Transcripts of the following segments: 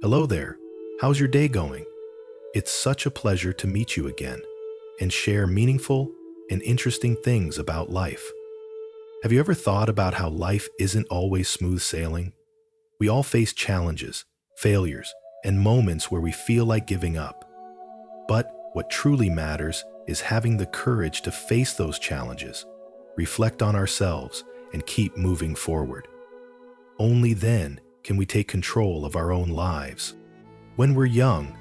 Hello there. How's your day going? It's such a pleasure to meet you again and share meaningful and interesting things about life. Have you ever thought about how life isn't always smooth sailing? We all face challenges, failures, and moments where we feel like giving up. But what truly matters is having the courage to face those challenges, reflect on ourselves, and keep moving forward. Only then can we take control of our own lives. When we're young,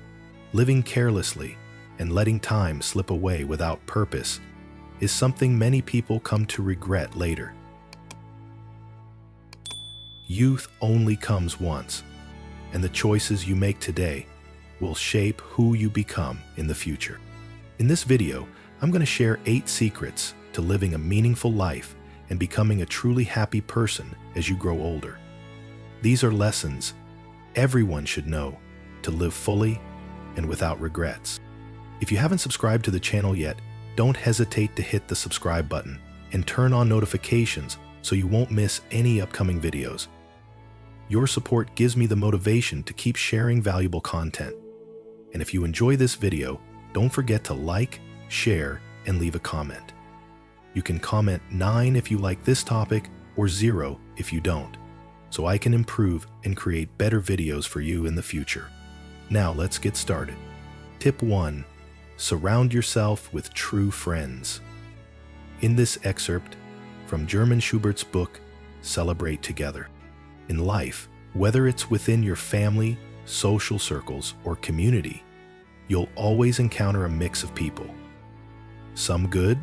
living carelessly and letting time slip away without purpose is something many people come to regret later. Youth only comes once, and the choices you make today will shape who you become in the future. In this video, I'm going to share 8 secrets to living a meaningful life and becoming a truly happy person as you grow older. These are lessons everyone should know to live fully and without regrets. If you haven't subscribed to the channel yet, don't hesitate to hit the subscribe button and turn on notifications so you won't miss any upcoming videos. Your support gives me the motivation to keep sharing valuable content. And if you enjoy this video, don't forget to like, share, and leave a comment. You can comment 9 if you like this topic or 0 if you don't, so I can improve and create better videos for you in the future. Now let's get started. Tip 1. Surround yourself with true friends. In this excerpt from German Schubert's book, Celebrate Together. In life, whether it's within your family, social circles, or community, you'll always encounter a mix of people. Some good,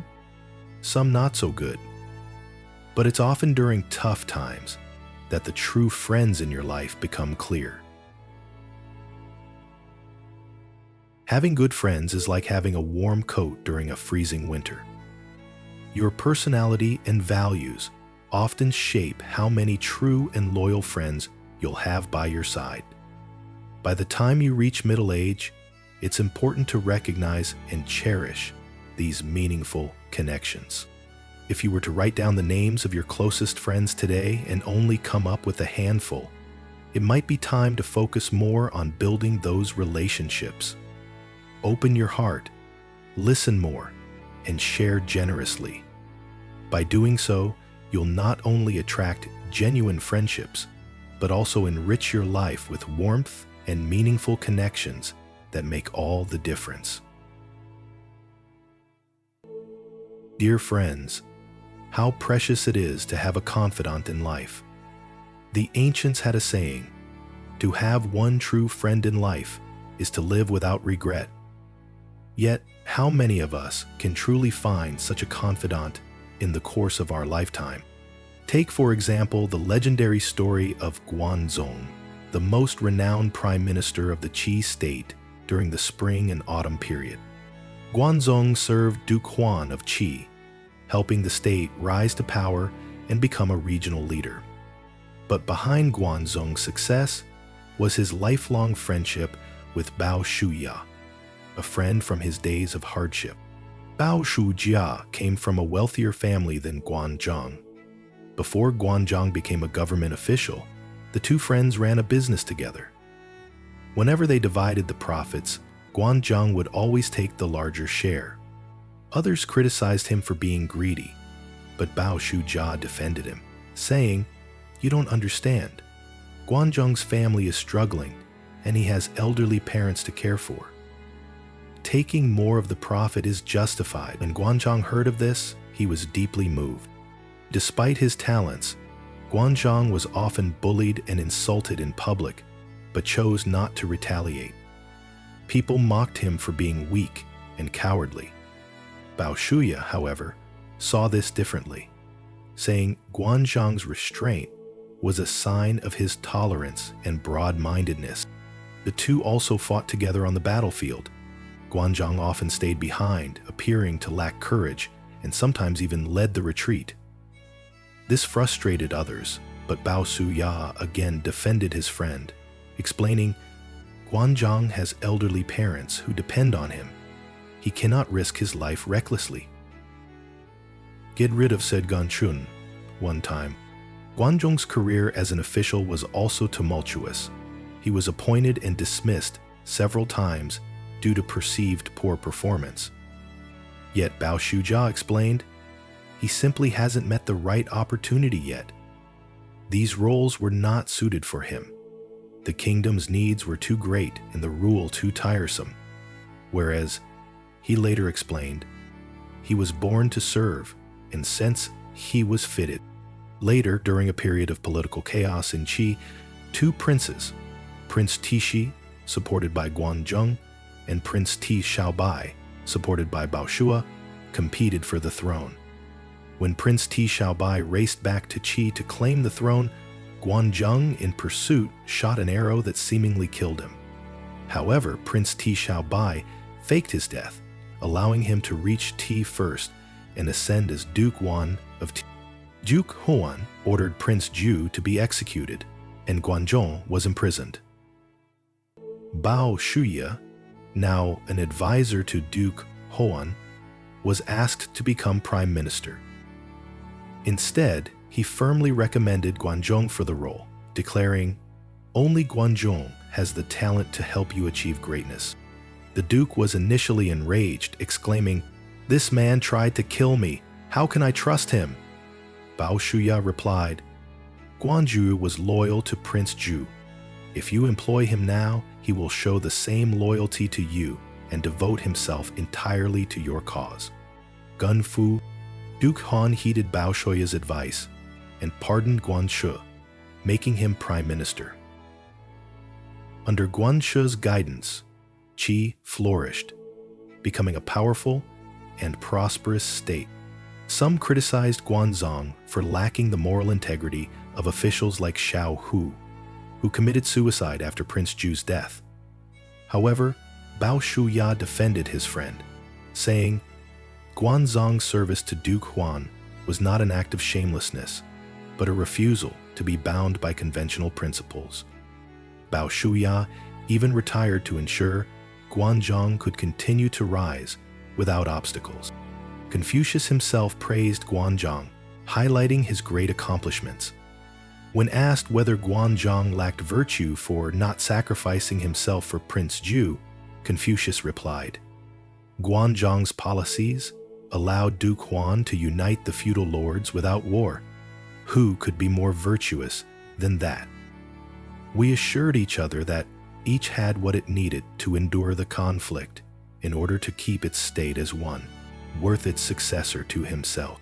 some not so good. But it's often during tough times that the true friends in your life become clear. Having good friends is like having a warm coat during a freezing winter. Your personality and values often shape how many true and loyal friends you'll have by your side. By the time you reach middle age, it's important to recognize and cherish these meaningful connections. If you were to write down the names of your closest friends today and only come up with a handful, it might be time to focus more on building those relationships. Open your heart, listen more, and share generously. By doing so, you'll not only attract genuine friendships, but also enrich your life with warmth and meaningful connections that make all the difference. Dear friends, how precious it is to have a confidant in life. The ancients had a saying, "To have one true friend in life is to live without regret." Yet, how many of us can truly find such a confidant in the course of our lifetime? Take, for example, the legendary story of Guanzong, the most renowned prime minister of the Qi state during the spring and autumn period. Guanzong served Duke Huan of Qi, helping the state rise to power and become a regional leader. But behind Guanzong's success was his lifelong friendship with Bao Shujia, a friend from his days of hardship. Bao Shujia came from a wealthier family than Guanzhong. Before Guanzhong became a government official, the two friends ran a business together. Whenever they divided the profits, Guanzhong would always take the larger share. Others criticized him for being greedy, but Bao Shujia defended him, saying, "You don't understand. Guanzhong's family is struggling, and he has elderly parents to care for. Taking more of the profit is justified." When Guanzhong heard of this, he was deeply moved. Despite his talents, Guanzhong was often bullied and insulted in public, but chose not to retaliate. People mocked him for being weak and cowardly. Bao Shujia, however, saw this differently, saying Guanzhong's restraint was a sign of his tolerance and broad-mindedness. The two also fought together on the battlefield. Guanzhong often stayed behind, appearing to lack courage, and sometimes even led the retreat. This frustrated others, but Bao Shujia again defended his friend, explaining, "Guanzhong has elderly parents who depend on him. He cannot risk his life recklessly." "Get rid of," said Ganchun one time. Guanzhong's career as an official was also tumultuous. He was appointed and dismissed several times due to perceived poor performance. Yet Bao Shujia explained, he simply hasn't met the right opportunity yet. These roles were not suited for him. The kingdom's needs were too great and the rule too tiresome. Whereas, he later explained, he was born to serve, and since he was fitted. Later, during a period of political chaos in Qi, two princes, Prince Tixi, supported by Guanzhong, and Prince Ti Shaobai, supported by Bao Shua, competed for the throne. When Prince Ti Shaobai raced back to Qi to claim the throne, Guanzhong, in pursuit, shot an arrow that seemingly killed him. However, Prince Ti Shaobai faked his death, allowing him to reach Ti first and ascend as Duke Huan of Ti. Duke Huan ordered Prince Ju to be executed, and Guanzhong was imprisoned. Bao Shujia, now an advisor to Duke Huan, was asked to become prime minister. Instead, he firmly recommended Guanzhong for the role, declaring, "Only Guanzhong has the talent to help you achieve greatness." The Duke was initially enraged, exclaiming, "This man tried to kill me. How can I trust him?" Bao Shujia replied, "Guanzhou was loyal to Prince Ju. If you employ him now, he will show the same loyalty to you and devote himself entirely to your cause." Gun Fu, Duke Han heeded Bao Shuya's advice and pardoned Guanzhou, making him prime minister. Under Guanzhou's guidance, Qi flourished, becoming a powerful and prosperous state. Some criticized Guanzhong for lacking the moral integrity of officials like Xiao Hu, who committed suicide after Prince Ju's death. However, Bao Shujia defended his friend, saying, Guanzhong's service to Duke Huan was not an act of shamelessness, but a refusal to be bound by conventional principles. Bao Shujia even retired to ensure Guanzhong could continue to rise without obstacles. Confucius himself praised Guanzhong, highlighting his great accomplishments. When asked whether Guanzhong lacked virtue for not sacrificing himself for Prince Ju, Confucius replied, "Guanzhong's policies allowed Duke Huan to unite the feudal lords without war. Who could be more virtuous than that?" We assured each other that each had what it needed to endure the conflict in order to keep its state as one, worth its successor to himself.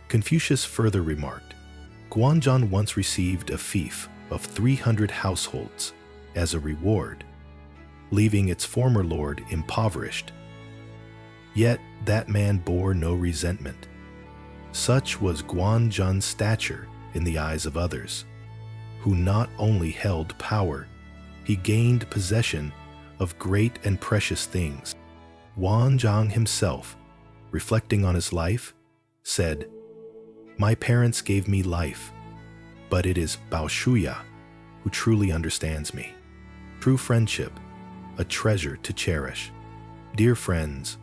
Confucius further remarked, Guanzhong once received a fief of 300 households as a reward, leaving its former lord impoverished. Yet that man bore no resentment. Such was Guanzhong's stature in the eyes of others, who not only held power, he gained possession of great and precious things. Guanzhong himself, reflecting on his life, said, "My parents gave me life, but it is Bao Shujia who truly understands me." True friendship, a treasure to cherish. Dear friends,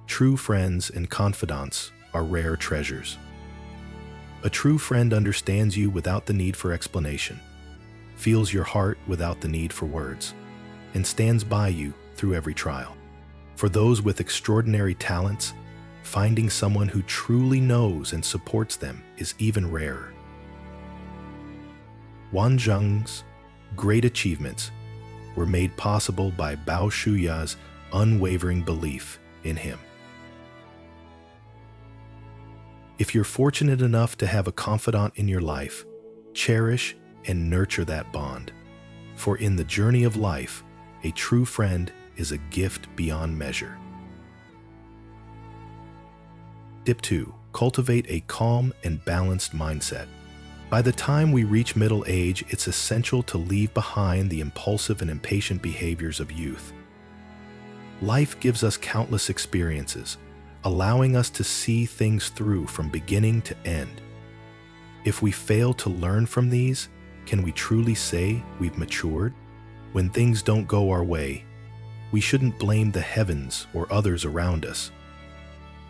true friends and confidants are rare treasures. A true friend understands you without the need for explanation, feels your heart without the need for words, and stands by you through every trial. For those with extraordinary talents, finding someone who truly knows and supports them is even rarer. Guanzhong's great achievements were made possible by Bao Shuya's unwavering belief in him. If you're fortunate enough to have a confidant in your life, cherish and nurture that bond. For in the journey of life, a true friend is a gift beyond measure. Tip 2. Cultivate a calm and balanced mindset. By the time we reach middle age, it's essential to leave behind the impulsive and impatient behaviors of youth. Life gives us countless experiences, allowing us to see things through from beginning to end. If we fail to learn from these, can we truly say we've matured? When things don't go our way, we shouldn't blame the heavens or others around us.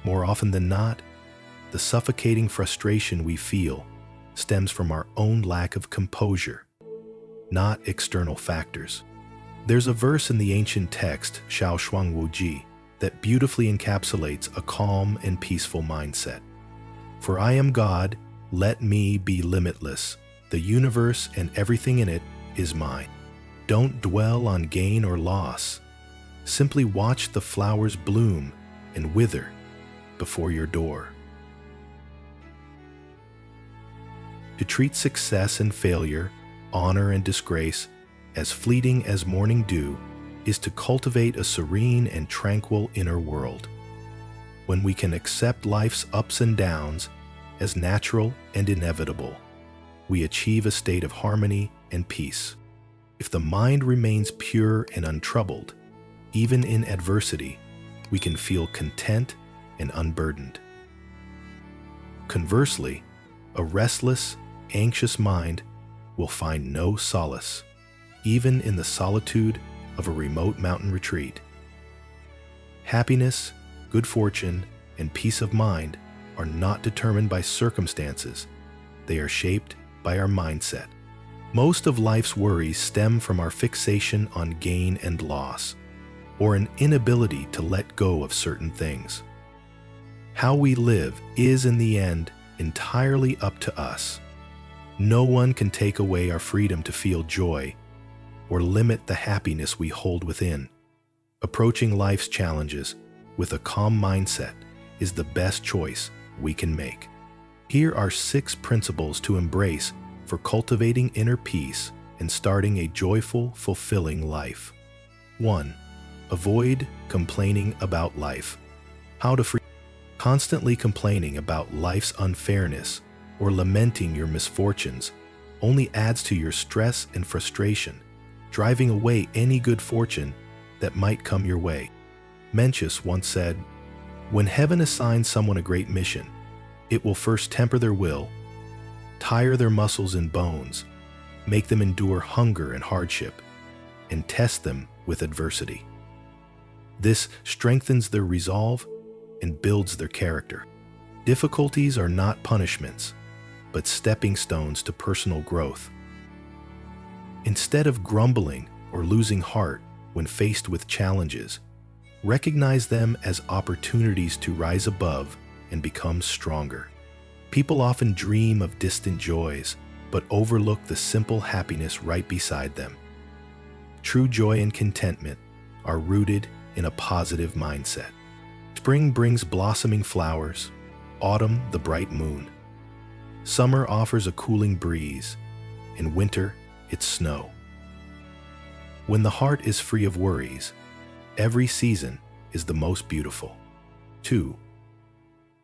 More often than not, the suffocating frustration we feel stems from our own lack of composure, not external factors. There's a verse in the ancient text, Xiao Shuang Wu Ji, that beautifully encapsulates a calm and peaceful mindset. For I am God, let me be limitless. The universe and everything in it is mine. Don't dwell on gain or loss. Simply watch the flowers bloom and wither before your door. To treat success and failure, honor and disgrace, as fleeting as morning dew, is to cultivate a serene and tranquil inner world. When we can accept life's ups and downs as natural and inevitable, we achieve a state of harmony and peace. If the mind remains pure and untroubled, even in adversity, we can feel content and unburdened. Conversely, a restless, anxious mind will find no solace, even in the solitude of a remote mountain retreat. Happiness, good fortune, and peace of mind are not determined by circumstances. They are shaped by our mindset. Most of life's worries stem from our fixation on gain and loss, or an inability to let go of certain things. How we live is, in the end, entirely up to us. No one can take away our freedom to feel joy or limit the happiness we hold within. Approaching life's challenges with a calm mindset is the best choice we can make. Here are 6 principles to embrace for cultivating inner peace and starting a joyful, fulfilling life. 1. Avoid complaining about life. How to free. Constantly complaining about life's unfairness or lamenting your misfortunes only adds to your stress and frustration, driving away any good fortune that might come your way. Mencius once said, "When heaven assigns someone a great mission, it will first temper their will, tire their muscles and bones, make them endure hunger and hardship, and test them with adversity. This strengthens their resolve and builds their character." Difficulties are not punishments, but stepping stones to personal growth. Instead of grumbling or losing heart when faced with challenges, recognize them as opportunities to rise above and become stronger. People often dream of distant joys, but overlook the simple happiness right beside them. True joy and contentment are rooted in a positive mindset. Spring brings blossoming flowers, autumn the bright moon. Summer offers a cooling breeze, and winter its snow. When the heart is free of worries, every season is the most beautiful. 2.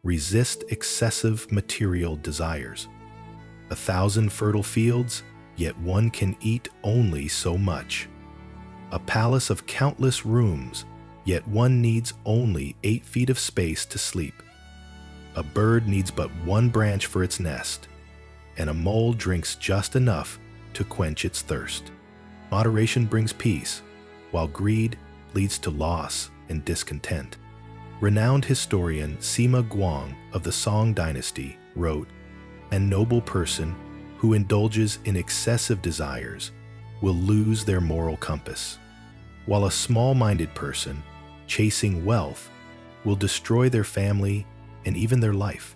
Resist excessive material desires. 1,000 fertile fields, yet one can eat only so much. A palace of countless rooms, yet one needs only 8 feet of space to sleep. A bird needs but one branch for its nest, and a mole drinks just enough to quench its thirst. Moderation brings peace, while greed leads to loss and discontent. Renowned historian Sima Guang of the Song dynasty wrote, "A noble person who indulges in excessive desires will lose their moral compass, while a small-minded person chasing wealth will destroy their family and even their life."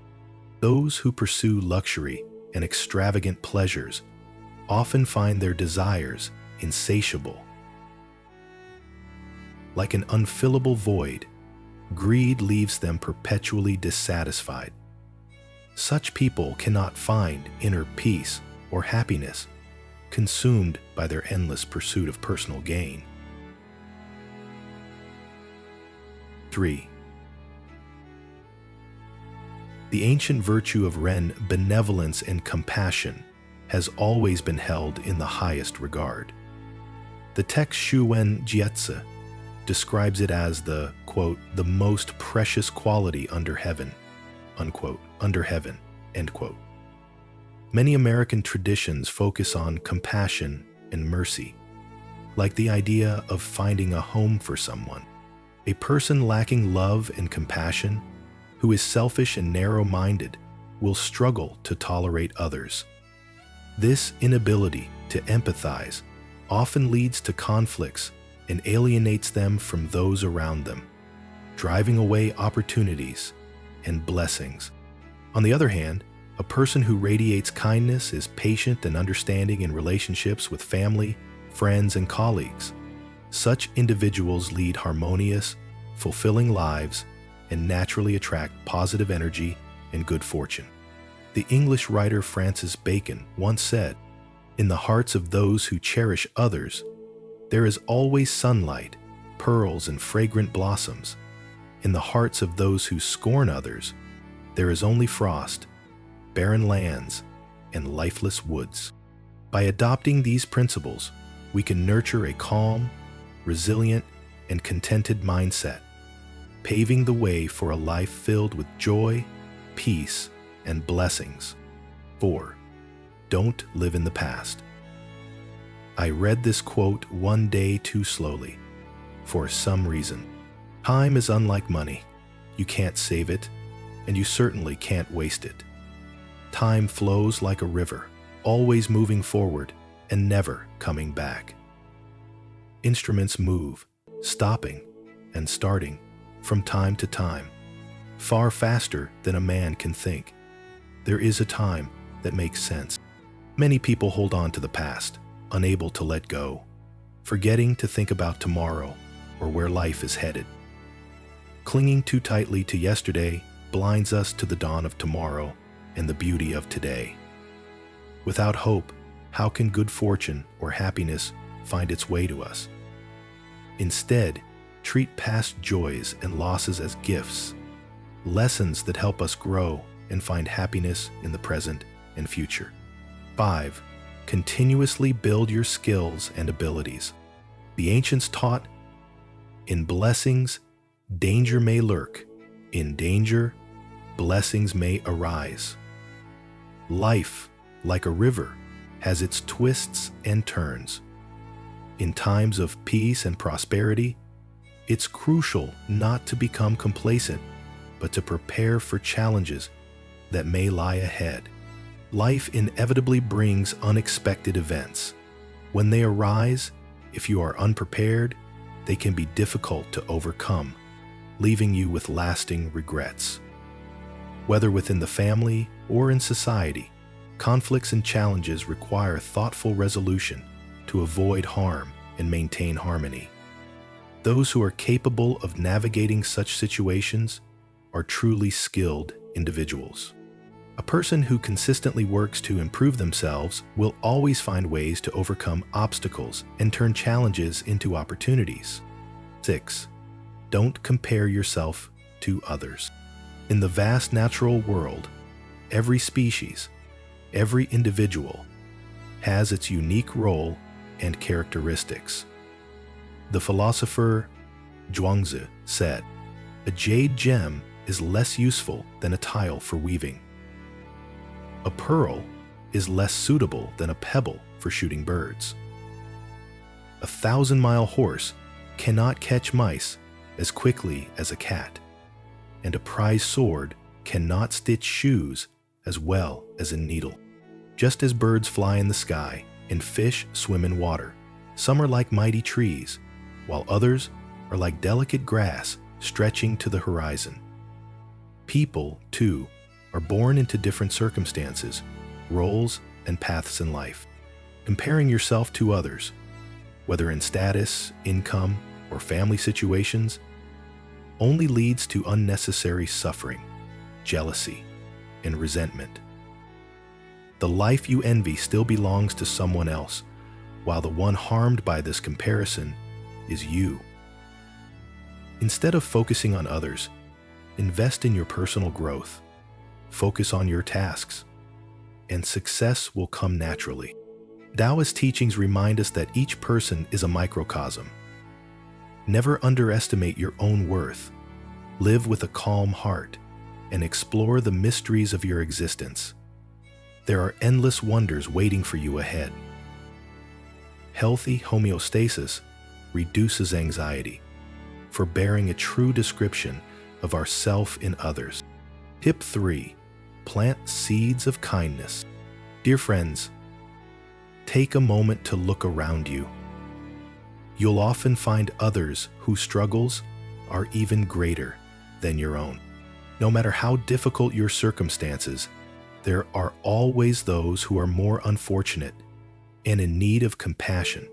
Those who pursue luxury and extravagant pleasures often find their desires insatiable. Like an unfillable void, greed leaves them perpetually dissatisfied. Such people cannot find inner peace or happiness, consumed by their endless pursuit of personal gain. 3. The ancient virtue of Ren, benevolence and compassion, has always been held in the highest regard. The text Shu Wen Jiezi describes it as the, quote, "the most precious quality under heaven," unquote, under heaven, end quote. Many American traditions focus on compassion and mercy, like the idea of finding a home for someone. A person lacking love and compassion, who is selfish and narrow-minded, will struggle to tolerate others. This inability to empathize often leads to conflicts and alienates them from those around them, driving away opportunities and blessings. On the other hand, a person who radiates kindness is patient and understanding in relationships with family, friends, and colleagues. Such individuals lead harmonious, fulfilling lives and naturally attract positive energy and good fortune. The English writer Francis Bacon once said, "In the hearts of those who cherish others, there is always sunlight, pearls, and fragrant blossoms. In the hearts of those who scorn others, there is only frost, barren lands, and lifeless woods." By adopting these principles, we can nurture a calm, resilient, and contented mindset, paving the way for a life filled with joy, peace, and blessings. 4. Don't live in the past. I read this quote one day too slowly, for some reason. Time is unlike money. You can't save it, and you certainly can't waste it. Time flows like a river, always moving forward and never coming back. Instruments move, stopping and starting from time to time, far faster than a man can think. There is a time that makes sense. Many people hold on to the past, unable to let go, forgetting to think about tomorrow or where life is headed. Clinging too tightly to yesterday blinds us to the dawn of tomorrow and the beauty of today. Without hope, how can good fortune or happiness find its way to us? Instead, treat past joys and losses as gifts, lessons that help us grow and find happiness in the present and future. 5. Continuously build your skills and abilities. The ancients taught, "In blessings, danger may lurk. In danger, blessings may arise." Life, like a river, has its twists and turns. In times of peace and prosperity, it's crucial not to become complacent, but to prepare for challenges that may lie ahead. Life inevitably brings unexpected events. When they arise, if you are unprepared, they can be difficult to overcome, leaving you with lasting regrets. Whether within the family or in society, conflicts and challenges require thoughtful resolution to avoid harm and maintain harmony. Those who are capable of navigating such situations are truly skilled individuals. A person who consistently works to improve themselves will always find ways to overcome obstacles and turn challenges into opportunities. 6. Don't compare yourself to others. In the vast natural world, every species, every individual has its unique role and characteristics. The philosopher Zhuangzi said, "A jade gem is less useful than a tile for weaving. A pearl is less suitable than a pebble for shooting birds. A 1,000-mile horse cannot catch mice as quickly as a cat, and a prize sword cannot stitch shoes as well as a needle." Just as birds fly in the sky and fish swim in water, some are like mighty trees, while others are like delicate grass stretching to the horizon. People, too, are born into different circumstances, roles, and paths in life. Comparing yourself to others, whether in status, income, or family situations, only leads to unnecessary suffering, jealousy, and resentment. The life you envy still belongs to someone else, while the one harmed by this comparison is you. Instead of focusing on others, invest in your personal growth. Focus on your tasks, and success will come naturally. Taoist teachings remind us that each person is a microcosm. Never underestimate your own worth. Live with a calm heart and explore the mysteries of your existence. There are endless wonders waiting for you ahead. Healthy homeostasis reduces anxiety, forbearing a true description of ourself in others. Tip 3. Plant seeds of kindness. Dear friends, take a moment to look around you. You'll often find others whose struggles are even greater than your own. No matter how difficult your circumstances, there are always those who are more unfortunate and in need of compassion.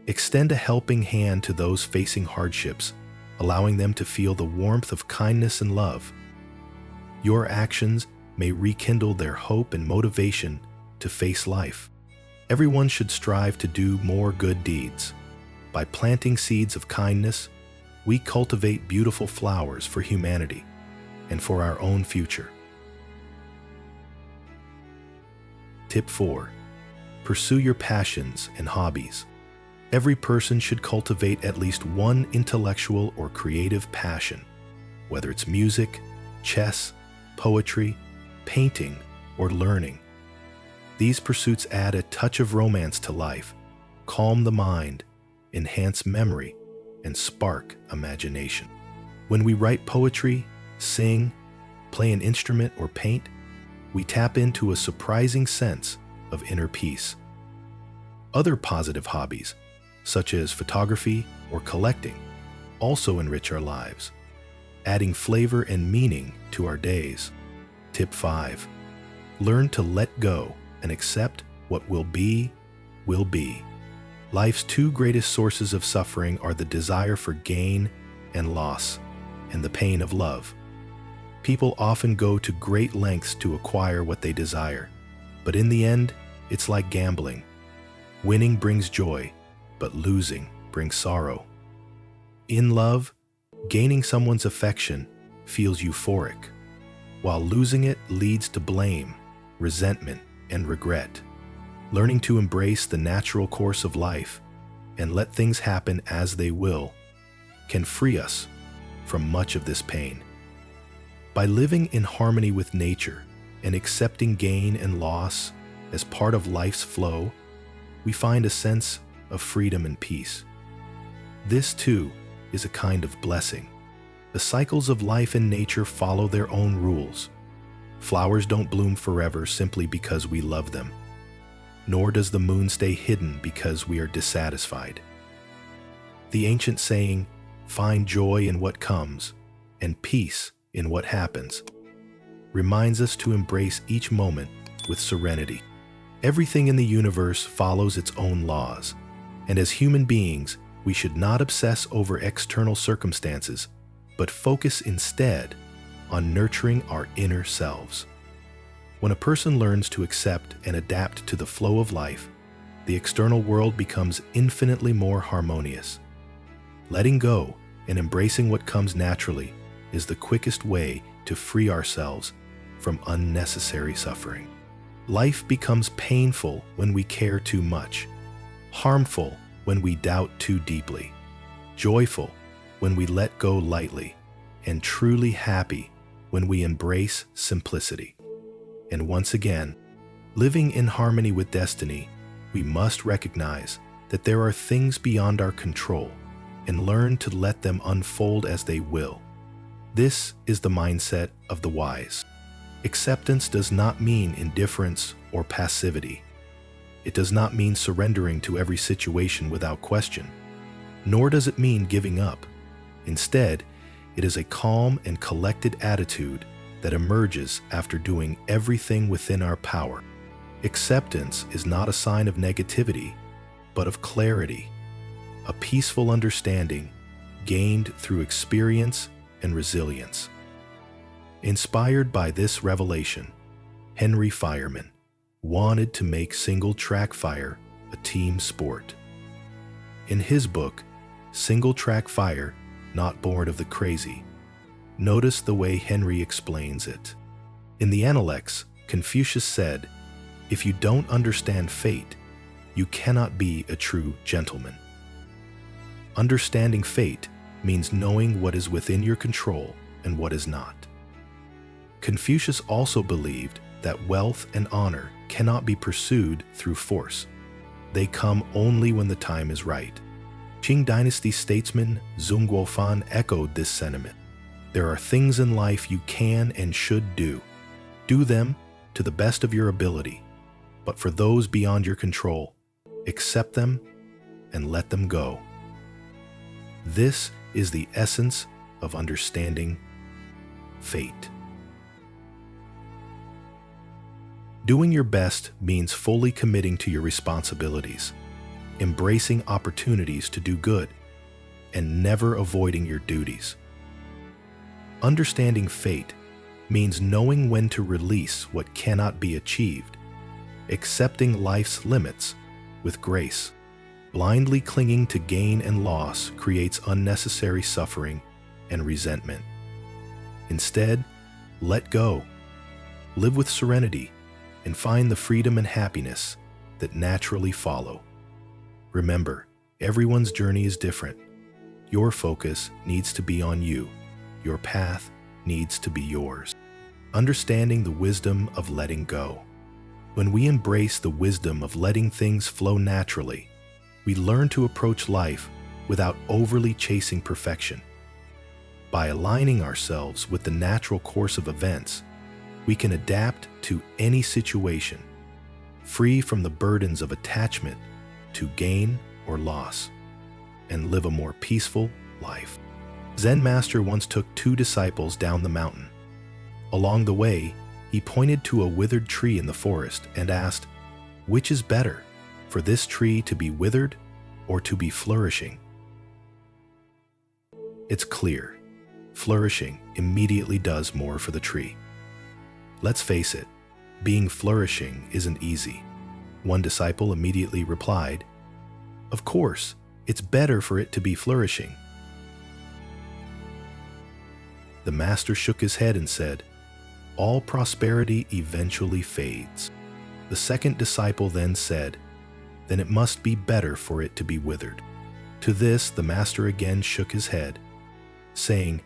Extend a helping hand to those facing hardships, allowing them to feel the warmth of kindness and love. Your actions may rekindle their hope and motivation to face life. Everyone should strive to do more good deeds. By planting seeds of kindness, we cultivate beautiful flowers for humanity and for our own future. Tip 4. Pursue your passions and hobbies. Every person should cultivate at least one intellectual or creative passion, whether it's music, chess, poetry, painting, or learning. These pursuits add a touch of romance to life, calm the mind, enhance memory, and spark imagination. When we write poetry, sing, play an instrument, or paint, we tap into a surprising sense of inner peace. Other positive hobbies, such as photography or collecting, also enrich our lives, adding flavor and meaning to our days. Tip 5. Learn to let go and accept what will be, will be. Life's two greatest sources of suffering are the desire for gain and loss, and the pain of love. People often go to great lengths to acquire what they desire, but in the end, it's like gambling. Winning brings joy, but losing brings sorrow. In love, gaining someone's affection feels euphoric, while losing it leads to blame, resentment, and regret. Learning to embrace the natural course of life and let things happen as they will can free us from much of this pain. By living in harmony with nature and accepting gain and loss as part of life's flow, we find a sense of freedom and peace. This, too, is a kind of blessing. The cycles of life and nature follow their own rules. Flowers don't bloom forever simply because we love them, nor does the moon stay hidden because we are dissatisfied. The ancient saying, "Find joy in what comes and peace in what happens," reminds us to embrace each moment with serenity. Everything in the universe follows its own laws, and as human beings, we should not obsess over external circumstances, but focus instead on nurturing our inner selves. When a person learns to accept and adapt to the flow of life, the external world becomes infinitely more harmonious. Letting go and embracing what comes naturally is the quickest way to free ourselves from unnecessary suffering. Life becomes painful when we care too much, harmful when we doubt too deeply, joyful when we let go lightly, and truly happy when we embrace simplicity. And once again, living in harmony with destiny, we must recognize that there are things beyond our control and learn to let them unfold as they will. This is the mindset of the wise. Acceptance does not mean indifference or passivity. It does not mean surrendering to every situation without question, nor does it mean giving up. Instead, it is a calm and collected attitude that emerges after doing everything within our power. Acceptance is not a sign of negativity, but of clarity, a peaceful understanding gained through experience and resilience. Inspired by this revelation, Henry Fireman wanted to make single-track fire a team sport. In his book, Single-Track Fire, Not Born of the Crazy, notice the way Henry explains it. In the Analects, Confucius said, "If you don't understand fate, you cannot be a true gentleman." Understanding fate means knowing what is within your control and what is not. Confucius also believed that wealth and honor cannot be pursued through force. They come only when the time is right. Qing Dynasty statesman Zhong Guofan echoed this sentiment. There are things in life you can and should do. Do them to the best of your ability. But for those beyond your control, accept them and let them go. This is the essence of understanding fate. Doing your best means fully committing to your responsibilities, embracing opportunities to do good, and never avoiding your duties. Understanding fate means knowing when to release what cannot be achieved, accepting life's limits with grace. Blindly clinging to gain and loss creates unnecessary suffering and resentment. Instead, let go, live with serenity, and find the freedom and happiness that naturally follow. Remember, everyone's journey is different. Your focus needs to be on you. Your path needs to be yours. Understanding the wisdom of letting go. When we embrace the wisdom of letting things flow naturally, we learn to approach life without overly chasing perfection. By aligning ourselves with the natural course of events, we can adapt to any situation, free from the burdens of attachment to gain or loss, and live a more peaceful life. Zen master once took 2 disciples down the mountain. Along the way, he pointed to a withered tree in the forest and asked, "Which is better, for this tree to be withered or to be flourishing?" It's clear, flourishing immediately does more for the tree. Let's face it, being flourishing isn't easy. One disciple immediately replied, "Of course, it's better for it to be flourishing." The master shook his head and said, "All prosperity eventually fades." The second disciple then said, "Then it must be better for it to be withered." To this, the master again shook his head, saying,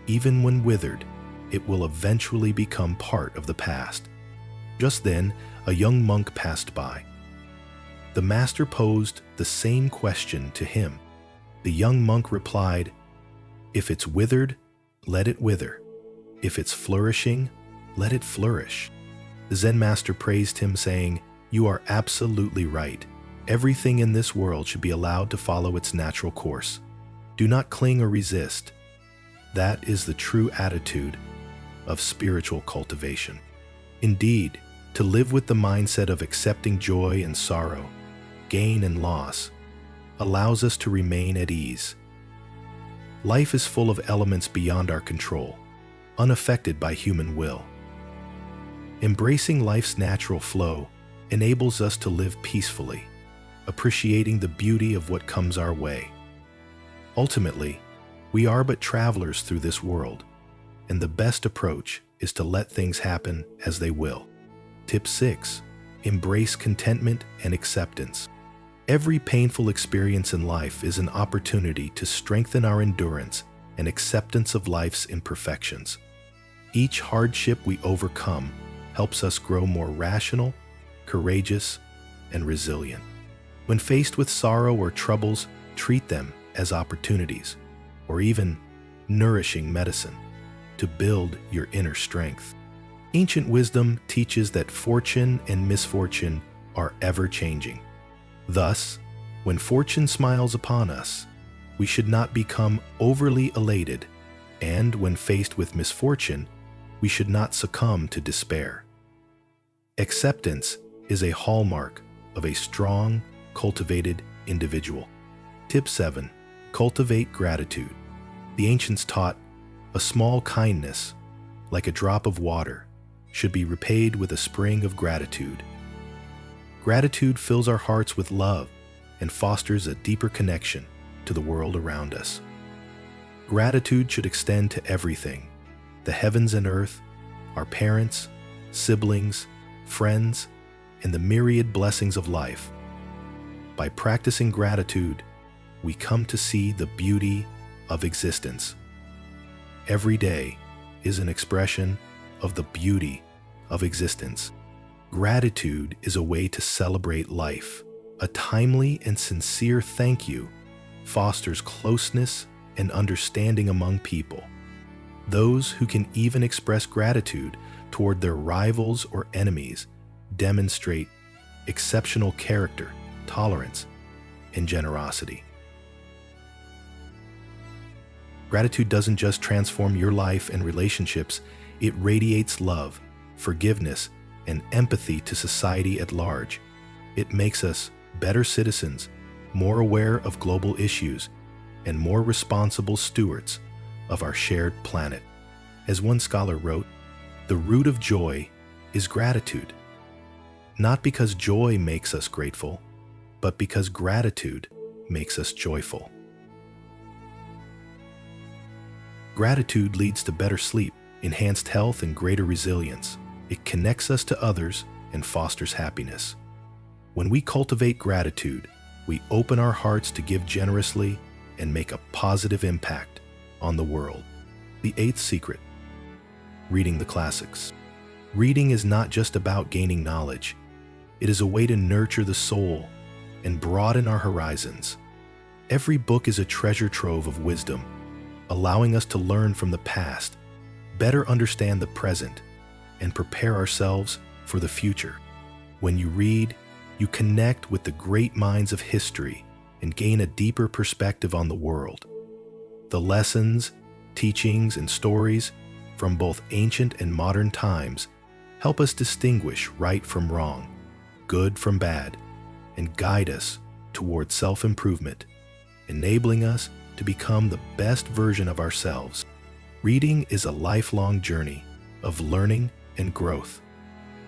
"Even when withered, it will eventually become part of the past." Just then, a young monk passed by. The master posed the same question to him. The young monk replied, "If it's withered, let it wither. If it's flourishing, let it flourish." The Zen master praised him, saying, "You are absolutely right. Everything in this world should be allowed to follow its natural course. Do not cling or resist. That is the true attitude of spiritual cultivation." Indeed, to live with the mindset of accepting joy and sorrow, gain and loss, allows us to remain at ease. Life is full of elements beyond our control, unaffected by human will. Embracing life's natural flow enables us to live peacefully, appreciating the beauty of what comes our way. Ultimately, we are but travelers through this world, and the best approach is to let things happen as they will. Tip 6. Embrace contentment and acceptance. Every painful experience in life is an opportunity to strengthen our endurance and acceptance of life's imperfections. Each hardship we overcome helps us grow more rational, courageous, and resilient. When faced with sorrow or troubles, treat them as opportunities, or even nourishing medicine, to build your inner strength. Ancient wisdom teaches that fortune and misfortune are ever-changing. Thus, when fortune smiles upon us, we should not become overly elated, and when faced with misfortune, we should not succumb to despair. Acceptance is a hallmark of a strong, cultivated individual. Tip 7. Cultivate gratitude. The ancients taught a small kindness, like a drop of water, should be repaid with a spring of gratitude. Gratitude fills our hearts with love and fosters a deeper connection to the world around us. Gratitude should extend to everything: the heavens and earth, our parents, siblings, friends, and the myriad blessings of life. By practicing gratitude, we come to see the beauty of existence. Every day is an expression of the beauty of existence. Gratitude is a way to celebrate life. A timely and sincere thank you fosters closeness and understanding among people. Those who can even express gratitude toward their rivals or enemies demonstrate exceptional character, tolerance, and generosity. Gratitude doesn't just transform your life and relationships, it radiates love, forgiveness, and empathy to society at large. It makes us better citizens, more aware of global issues, and more responsible stewards of our shared planet. As one scholar wrote, the root of joy is gratitude. Not because joy makes us grateful, but because gratitude makes us joyful. Gratitude leads to better sleep, enhanced health, and greater resilience. It connects us to others and fosters happiness. When we cultivate gratitude, we open our hearts to give generously and make a positive impact on the world. The eighth secret: reading the classics. Reading is not just about gaining knowledge. It is a way to nurture the soul and broaden our horizons. Every book is a treasure trove of wisdom, allowing us to learn from the past, better understand the present, and prepare ourselves for the future. When you read, you connect with the great minds of history and gain a deeper perspective on the world. The lessons, teachings, and stories from both ancient and modern times help us distinguish right from wrong, good from bad, and guide us toward self-improvement, enabling us to become the best version of ourselves. Reading is a lifelong journey of learning and growth.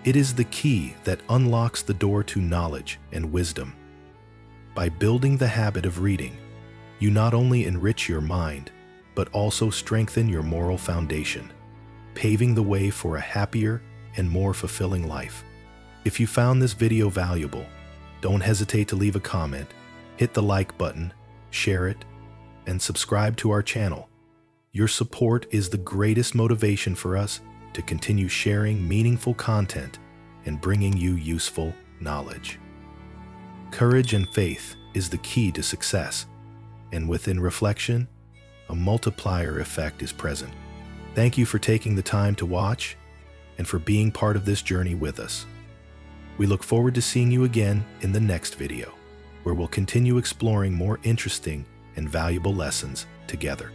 It is the key that unlocks the door to knowledge and wisdom. By building the habit of reading, you not only enrich your mind, but also strengthen your moral foundation, paving the way for a happier and more fulfilling life. If you found this video valuable, don't hesitate to leave a comment, hit the like button, share it, and subscribe to our channel. Your support is the greatest motivation for us to continue sharing meaningful content and bringing you useful knowledge. Courage and faith is the key to success, and within reflection, a multiplier effect is present. Thank you for taking the time to watch and for being part of this journey with us. We look forward to seeing you again in the next video, where we'll continue exploring more interesting and valuable lessons together.